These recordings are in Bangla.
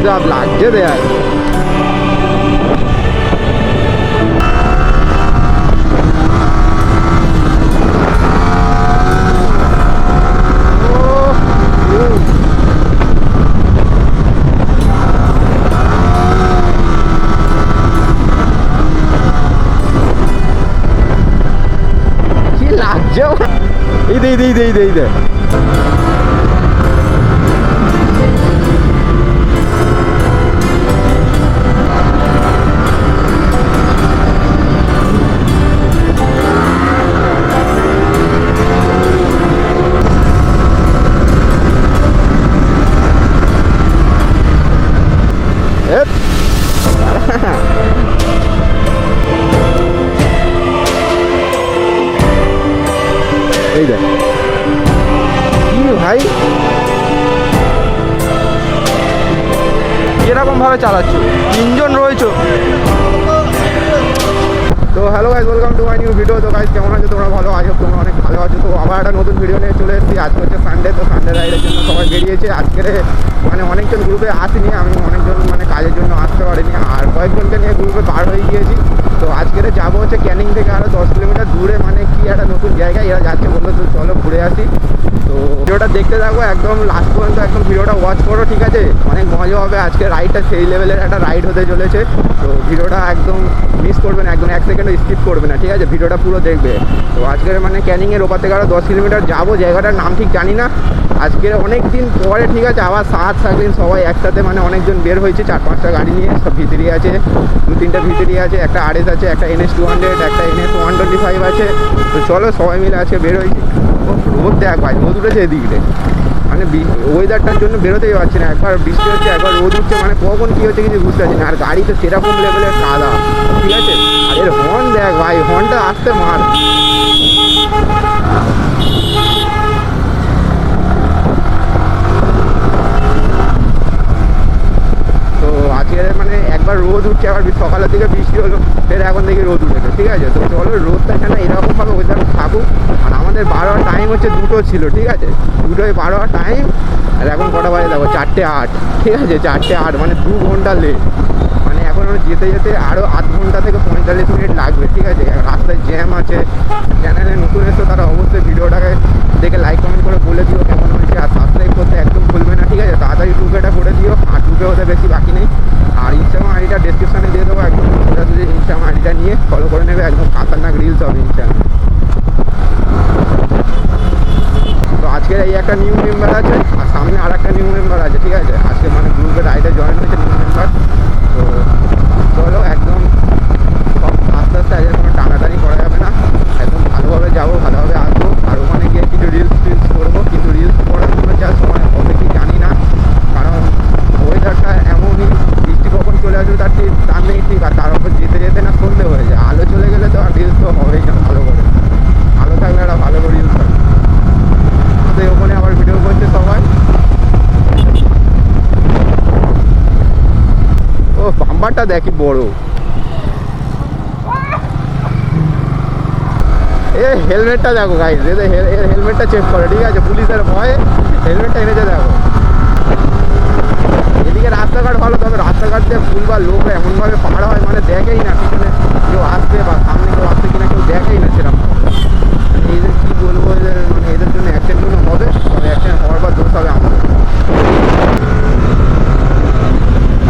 যা লাগছে দেখ। কি লাগছে এই দে এই দে এই দে এই দে। এই দেখ কি ভাই এরকম ভাবে চালাচ্ছ, তিনজন রয়েছো। তো hello guys, welcome to my new video. তো গাইজ কেমন আছো তোমরা? ভালো আছো, তোমরা অনেক ভালো আছো। তো আবার একটা নতুন ভিডিও নিয়ে চলে এসেছি। আজকে হচ্ছে সানডে, তো সানডে রাইডের জন্য সবাই বেরিয়েছে। আজকের মানে অনেকজন গ্রুপে আসিনি, আমি অনেকজন মানে কাজের জন্য আসতে পারিনি, আর কয়েকজনকে নিয়ে গ্রুপে বার হয়ে গিয়েছি। তো আজকের যাবো হচ্ছে ক্যানিং থেকে আরও 10 কিলোমিটার দূরে, মানে কি একটা নতুন জায়গায় এরা যাচ্ছে, বললো তো চলো ঘুরে আসি। তো ভিডিওটা দেখতে থাকো একদম লাস্ট পর্যন্ত, একদম ভিডিওটা ওয়াচ করো, ঠিক আছে? অনেক মজা হবে। আজকে রাইডটা সেই লেভেলের একটা রাইড হতে চলেছে। তো ভিডিওটা একদম মিস করবে না, একদম এক সেকেন্ডও স্কিপ করবে না, ঠিক আছে? ভিডিওটা পুরো দেখবে। তো আজকের মানে ক্যানিংয়ের ওপার থেকে আরও 10 কিলোমিটার যাবো, জায়গাটার নাম ঠিক জানি না। আজকের অনেক দিন পরে, ঠিক আছে, আবার সাকদিন সবাই একসাথে, মানে অনেকজন বের হয়েছে, 4-5টা গাড়ি নিয়ে। সব ভিতরি আছে, 2-3টা ভিতরি আছে, একটা RS আছে, একটা NS 200, একটা NS 125 আছে। তো চলো সবাই মিলে আজকে বের হয়েছি। রোদ দেখ ভাই, রোদ উঠেছে এদিকে, মানে ওয়েদারটার জন্য বেরোতেই পারছি না। একবার বৃষ্টি হচ্ছে, একবার রোদ উঠছে, মানে কখন কী হচ্ছে কিছু বুঝতে পারছি না। আর গাড়ি তো সেরকম লেভেলের কাদা, ঠিক আছে? আর এর হর্ন দেখ ভাই, হর্নটা আসতে মার। তো আজকে মানে একবার রোদ উঠছে, আবার সকালের দিকে বৃষ্টি হলো, ফের এখন দেখি রোদ উঠেছে, ঠিক আছে? তো চলো রোদটা যেন এরকমভাবে ওয়েদার থাকুক। আর আমাদের 12 টাইম হচ্ছে 2টো ছিল, ঠিক আছে? 2টোয় 12 টাইম। আর এখন কটা বাজে দেখো, 4:08, ঠিক আছে? 4:08 মানে 2 ঘন্টা লেট। মানে এখন যেতে যেতে আরও আধ ঘন্টা থেকে 45 মিনিট লাগবে, ঠিক আছে? রাস্তায় জ্যাম আছে। চ্যানেলে নতুন এসে তারা অবশ্যই ভিডিওটাকে দেখে লাইক কমেন্ট করে বলে দিও কেমন হয়েছে, আর সাবস্ক্রাইব করতে একদম ভুলবে না, ঠিক আছে? তাড়াতাড়ি 2Kটা করে দিও, আর 2K হতে বেশি বাকি নেই। আর ইনস্টাগ্রাম আইডিটা ডেসক্রিপশানে দিয়ে দেবো, একদম সোজাসুজি ইনস্টাগ্রাম আইডিটা নিয়ে ফলো করে নেবে, একদম খাতারনাক রিলস হবে ইনস্টাগ্রামে। তো আজকের এই একটা নিউ মেম্বার আছে, আর সামনে আর একটা নিউ মেম্বার আছে, ঠিক আছে? আজকে মানে গ্রুপে রাইডে জয়েন হয়েছে নিউ মেম্বার। তো চলো একদম আস্তে আস্তে, আজকে কোনো টানাটানি করা যাবে না, একদম ভালোভাবে যাবো, ভালোভাবে আসবো। আর ওখানে গিয়ে কিছু রিলস করবো, কিন্তু রিলস করার জন্য যা সময় হবে কি জানি না, কারণ ওয়েদারটা এমনই, বৃষ্টি কখন চলে আসবে তার ঠিক তার নেই, ঠিক। আর তার উপর যেতে যেতে না সন্ধে হয়ে যায়, আলো চলে গেলে তো আর রিলস তো হবেই না ভালো করে। আলো থাকলে একটা ভালো করে রিলস হবে। তো ওখানে আবার ভিডিও করছে সবাই। ও বাম্পারটা দেখি বড়, এ হেলমেটটা দেখো গাইস, হেলমেটটা চেক করো, ঠিক আছে? পুলিশের ভয়ে হেলমেটটা এনেছে দেখো। এদিকে রাস্তাঘাট ভালো, তবে রাস্তাঘাট দিয়ে ফুল বা লোকরা এমনভাবে পাড়া হয়, মানে দেখেই না পিছনে কেউ আসবে বা সামনে কেউ আসছে কিনা, কেউ দেখেই না সেরকম। এদের কী বলবো, এদের মানে এদের জন্য অ্যাক্সিডেন্টগুলো হবে, তবে অ্যাক্সিডেন্ট হওয়ার পর দোষ হবে আমাদের।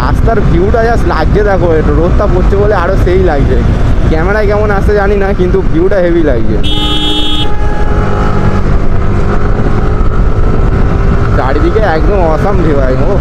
রাস্তার ভিউটা জাস্ট লাগছে দেখো, একটু রোদটা পড়ছে বলে আরও সেই লাগছে। ক্যামেরায় কেমন আসছে জানি না, কিন্তু ভিউটা হেভি লাগছে। চারিদিকে একদম অসাম ভিউ একদম।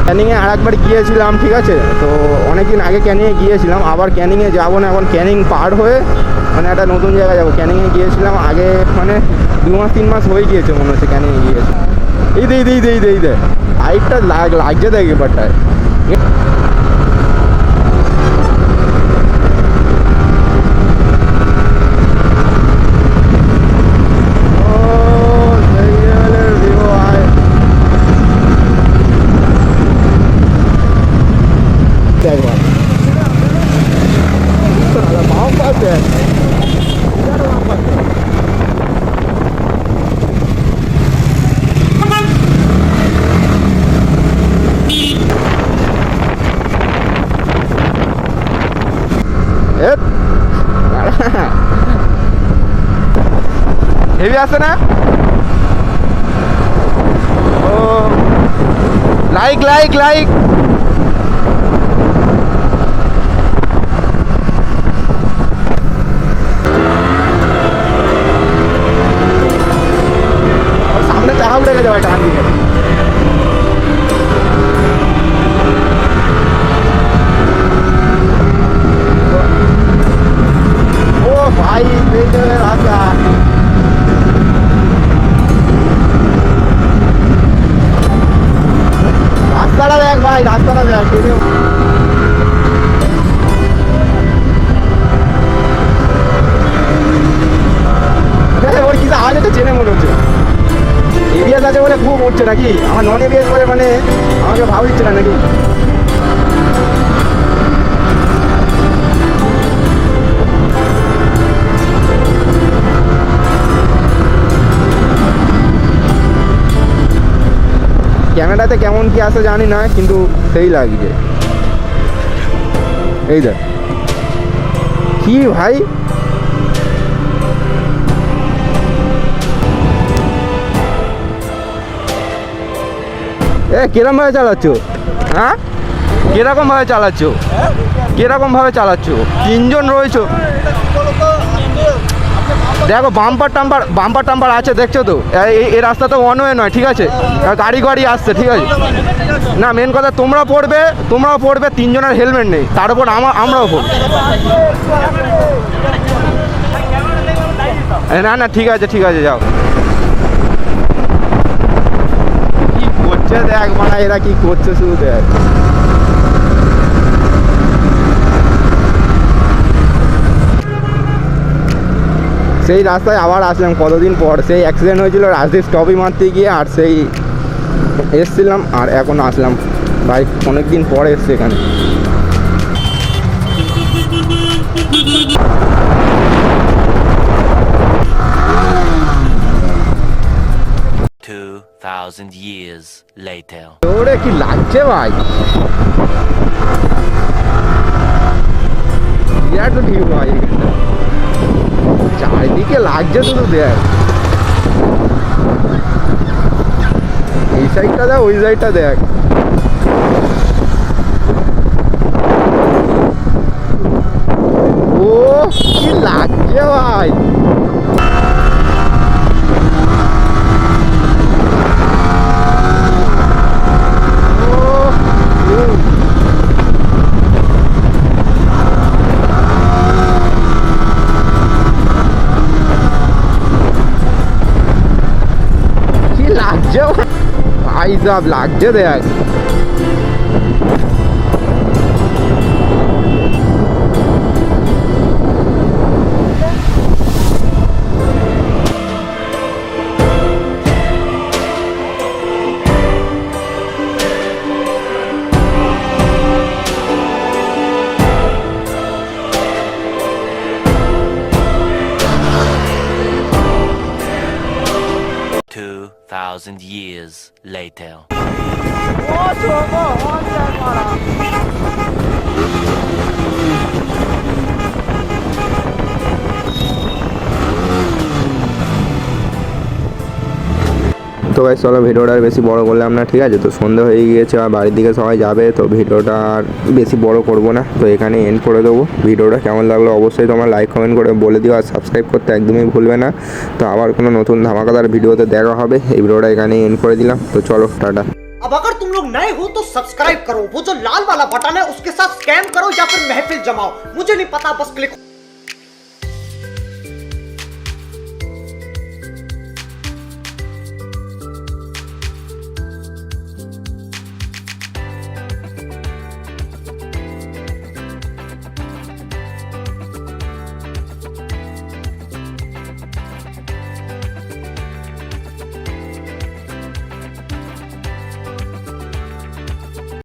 ক্যানিংয়ে আর একবার গিয়েছিলাম, ঠিক আছে? তো অনেকদিন আগে ক্যানিংয়ে গিয়েছিলাম, আবার ক্যানিংয়ে যাবো না, এখন ক্যানিং পার হয়ে মানে একটা নতুন জায়গায় যাবো। ক্যানিংয়ে গিয়েছিলাম আগে, মানে 2-3 মাস হয়ে গিয়েছে মনে হচ্ছে ক্যানিংয়ে গিয়েছি। এই দে হাইটটা লাগছে দেখ এবারটায়। বাম পাশে বাম পাশে হেভি আছে না? ও লাইক লাইক লাইক সামনে চাকা উঠে গেছে ভাই ডান দিকে। ও ভাই রাস্তা রাস্তাটা দেখ ভাই, রাস্তাটা দেখ। ওর কিছু আওয়াজ একটা চেনে মনে হচ্ছে। এবিএস আছে বলে খুব উঠছে নাকি? আমার নন এবিএস বলে মানে আমাকে ভাব দিচ্ছে না নাকি? ক্যামেরাতে কেমন কি আসে জানি না, কিন্তু সেই লাগছে। এই দেখ কি ভাই, কিরকম ভাবে চালাচ্ছ? হ্যাঁ কিরকম ভাবে চালাচ্ছ? কিরকম ভাবে চালাচ্ছ? তিনজন রয়েছো, দেখো বাম্পার টাম্পার আছে দেখছো তো? এই রাস্তা তো ওয়ান ওয়ে নয়, ঠিক আছে? গাড়ি গাড়ি আসছে, ঠিক আছে না? মেন কথা তোমরাও পড়বে, তিনজনের হেলমেট নেই, তার উপর আমরাও পড়বো। না না ঠিক আছে যাও। কি করছে দেখ মানে, এরা কি করছে শুধু দেখ। সেই রাস্তায় আবার আসলাম কতদিন পর। সেই অ্যাক্সিডেন্ট হয়েছিল রাজদীপ স্টপই মারতে গিয়ে, আর সেই এসছিলাম আর এখন আসলাম ভাই, অনেক দিন পরে এসছে এখানে। ওরে কি লাগছে ভাই, বিরাট ভিউ ভাই এখানটা, চারিদিকে লাগছে শুধু দেখ। এই সাইডটা দেখ, ওই সাইডটা দেখ। ও কি লাগছে ভাই, ভাই সাহেব লাগছে দেখ। Years later. তো ভাই চলো ভিডিওটা আর বেশি বড় করলাম না, ঠিক আছে? তো সন্ধ্যা হয়ে গিয়েছে আর বাড়ির দিকে সবাই যাবে, তো ভিডিওটা আর বেশি বড় করব না, তো এখানে এন্ড করে দেবো। ভিডিওটা কেমন লাগলো অবশ্যই তোমার লাইক কমেন্ট করে বলে দিও, আর সাবস্ক্রাইব করতে একদমই ভুলবে না। তো আবার কোনো নতুন ধামাকাদার ভিডিওতে দেখা হবে। এই ভিডিওটা এখানেই এন্ড করে দিলাম, তো চলো টাটা। अब अगर तुम लोग नए हो तो सब्सक्राइब करो, वो जो लाल वाला बटन है उसके साथ स्कैम करो या फिर महफिल जमाओ, मुझे नहीं पता, बस क्लिक